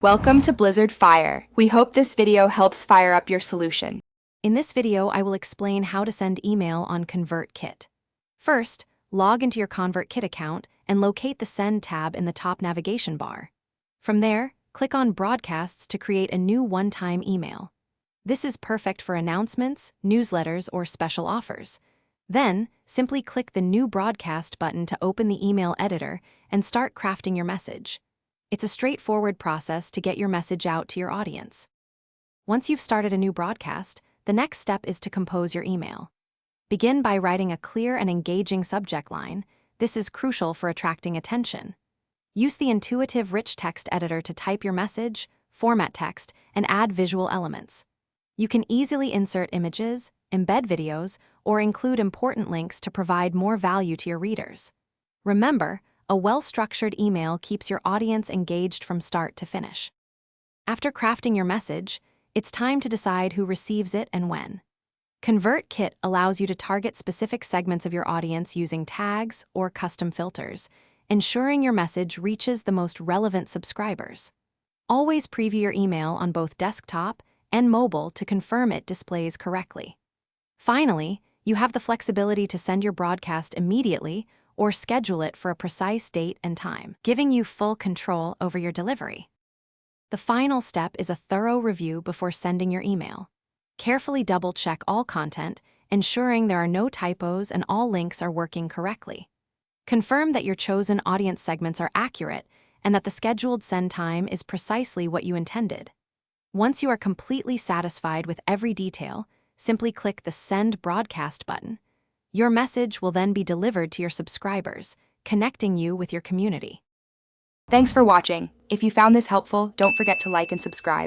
Welcome to Blizzard Fire. We hope this video helps fire up your solution. In this video, I will explain how to send email on ConvertKit. First, log into your ConvertKit account and locate the Send tab in the top navigation bar. From there, click on Broadcasts to create a new one-time email. This is perfect for announcements, newsletters, or special offers. Then, simply click the New Broadcast button to open the email editor and start crafting your message. It's a straightforward process to get your message out to your audience. Once you've started a new broadcast, the next step is to compose your email. Begin by writing a clear and engaging subject line. This is crucial for attracting attention. Use the intuitive rich text editor to type your message, format text, and add visual elements. You can easily insert images, embed videos, or include important links to provide more value to your readers. Remember, a well-structured email keeps your audience engaged from start to finish. After crafting your message, it's time to decide who receives it and when. ConvertKit allows you to target specific segments of your audience using tags or custom filters, ensuring your message reaches the most relevant subscribers. Always preview your email on both desktop and mobile to confirm it displays correctly. Finally, you have the flexibility to send your broadcast immediately or schedule it for a precise date and time, giving you full control over your delivery. The final step is a thorough review before sending your email. Carefully double-check all content, ensuring there are no typos and all links are working correctly. Confirm that your chosen audience segments are accurate and that the scheduled send time is precisely what you intended. Once you are completely satisfied with every detail, simply click the Send Broadcast button. Your message will then be delivered to your subscribers, connecting you with your community. Thanks for watching. If you found this helpful, don't forget to like and subscribe.